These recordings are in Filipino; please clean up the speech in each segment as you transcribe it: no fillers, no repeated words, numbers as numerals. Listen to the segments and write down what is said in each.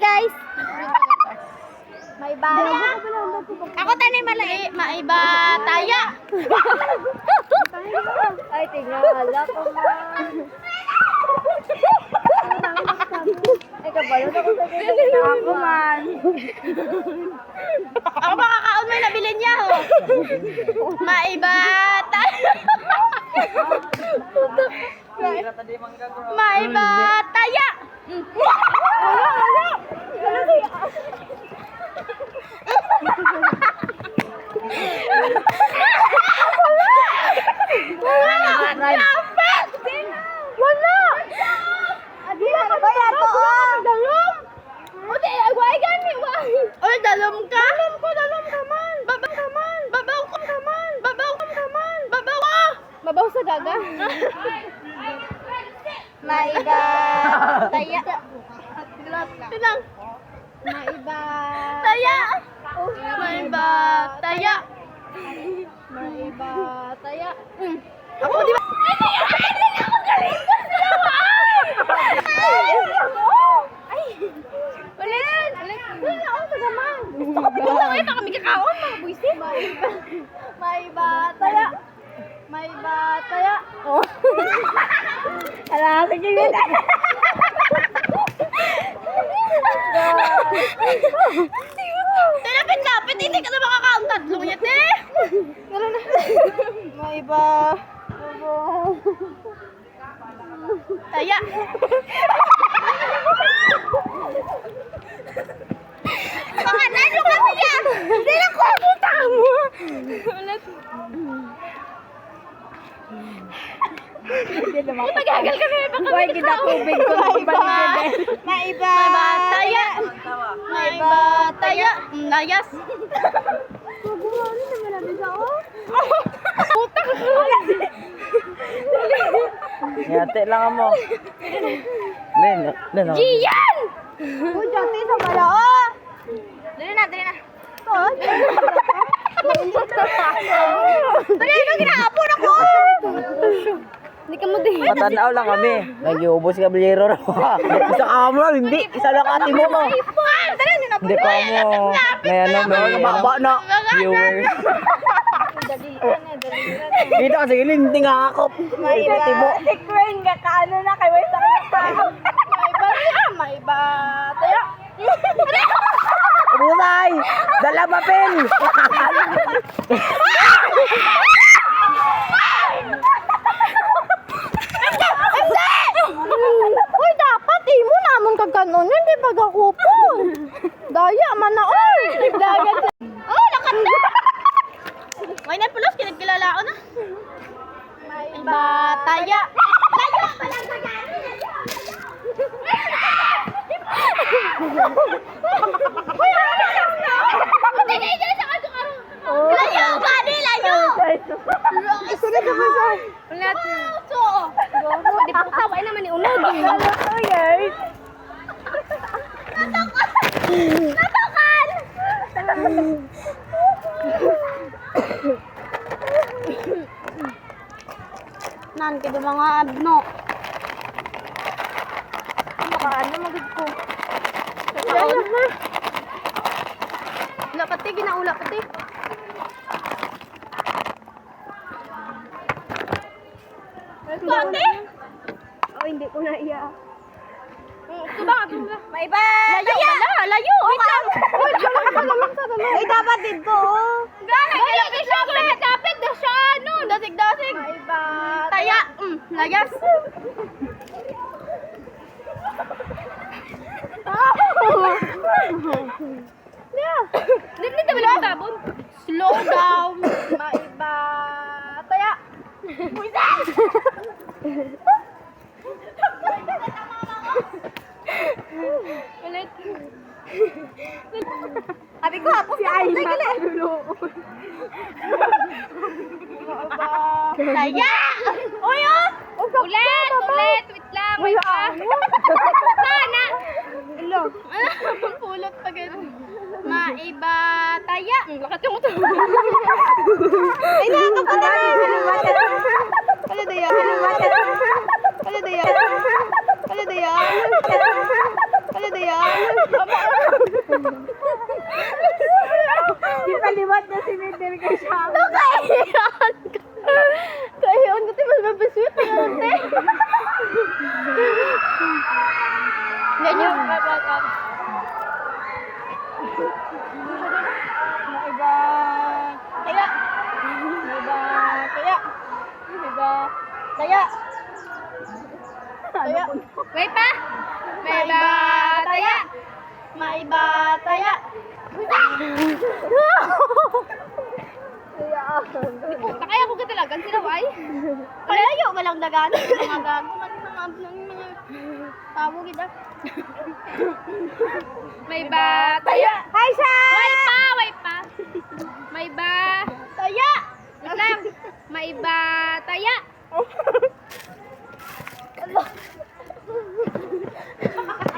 guys. Maibaya. Ako tanim malaki. Maiba taya. Ay, tingala ko man. Ay, kabalo na ko sa ako man. Ako makakaon mo yung nabili niya, ho. Maiba taya. Maiba taya. Wala! Adila ka ba yan to? Dalom! Uti, agway gani, why? Oy, dalom ka? Dalom ka man! Babaw ka man! Babaw ko ka man! Babaw ko ka man! Babaw ko! Babaw sa daga? Maiba taya. Tinang. Maiba taya. Maiba taya. Maiba taya. Ako di ba? Ako galing ko sila. Ay. Ulit. Wala ako sa gaman. Gusto ko bigla ay baka may kakaon mga buisit. Maiba taya. Maiba taya. Oh. Ala, sige yun. Lapit, hindi ka na makakaon tatlong yan, eh. Gano'n na. Maiba. Taya. Pangalan yung kami yan. Hindi lang ko puta mo. Ulit. Magagal kami. Huwag kita tubig ko na ibalik. Maiba. Maiba taya. Maiba taya. Layas. Magumari naman namin sa ako. Puta ko. Yate lang mo. Nen. Gian! Uy, jati sa malao. Dali na. Dali na, ginahapon ako. Hindi ka mo din. Matanaw lang kami. Nag-iubos si Caballero na. Isa ka mo, hindi. Isa lang ati mo mo. Dali na. Hindi pa mo. May baba na. Viewers. Dali. Dito kasi linting akop. Maiba. Si Queen, kaano na kay Wesa. Maiba. Tayo. Bulay! Dala papel! Uy, dapat mo namon kaganon. Hindi pagkakupon. Daya man na, oy. Dagat. Oh, lakat na. May napulos, kinagkilalao na. Maiba taya. Layo pa lang sa gani. Uy, layo, gani, layo. Isunod ka pa sa. Ulat. Di pa tawa naman ni unod. Yes. Natokan. Nan kaya mga abno. Ano magid ko. Wala pati, ginaula pati. Pati? Oh, hindi ko na iya. Ito ba? Maiba! Layo! Wait lang! Ay, dapat dito. Gana, kaya siya. Dapat na siya. No, dasig-dasig. Maiba! Taya! Layas! Dito ba lang tabon? Slow down. Maiba. Taya. Ulit. Abi ko hapos si ay Taya. Oy oh. Ulit. Wait lang. Wait pa. Sana. Hello. Pulot pa ganun. Maiba taya. Lakat yung ito. Ay, nakakapala. Ano daya? Ano daya? Ano na yan? Di paliwat na si Mendel kay siya. Ito kahiyan ka. Kahiyan ka. Mas mabasweet na ate. Ganyan. Maiba. Kaya. Maiba. Kaya. Maiba. Kaya. Taya. May pa. May bataya. May bataya. Kaya ko ka talaga sila ay. Kalayo ka lang dagan. Mga gago man mga tao gid. May bataya. Hi sa. May pa. May bataya. Wait lang. May bataya.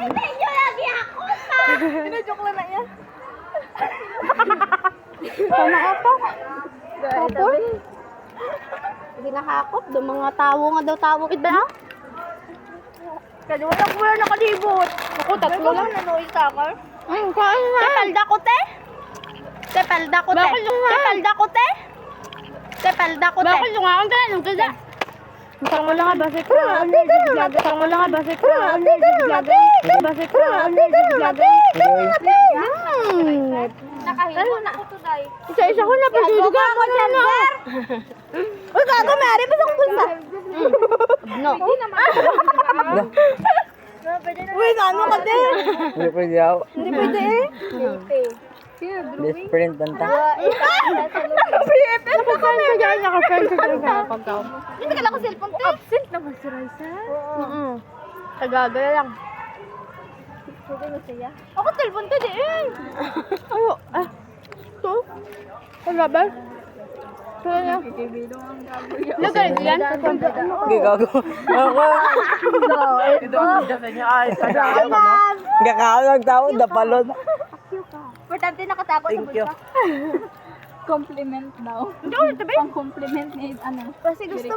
Hindi nyo lagi ako sa! Pinajoke lang na yan. Sana ako. Ako? Hindi nakakot. Doon mga tawo nga daw tawo. Kit ba? Kasi wala nakalibot. Ako, tatlo lang. Nanoy sa ako. Saan na? Tepalda ko, te. Tepalda ko, te. Tepalda ko, te. Tepalda ko, te. Bakit yung akong ganun ka dyan? Isang mo lang nga basit ko. Isang mo lang nga basit ko. Basit ko. Nakahingo na ako today. Isa-isa ko na. Pagdudugan ko na na. Uy, gago, Mary. Basta ko punta. No. Hindi naman. Uy, gano ka din. Hindi pwede ako. Hindi pwede eh. Best friend banta. BFF na kami. Naka-friend ka dyan. Hindi ka lang ako cellphone. Absent naman si Raisa. Oo. Kagagaya lang. Pwede mo siya. Ako cellphone ka din. Ayo. Ito? Wala ba? Wala na. Lagay diyan. Okay, gago. Ako. Gakao lang tao, dapalon. Importante nakatago sa Thank you. bulsa. Compliment daw. Hindi ko sabihin. Pang compliment ni ano. Kasi gusto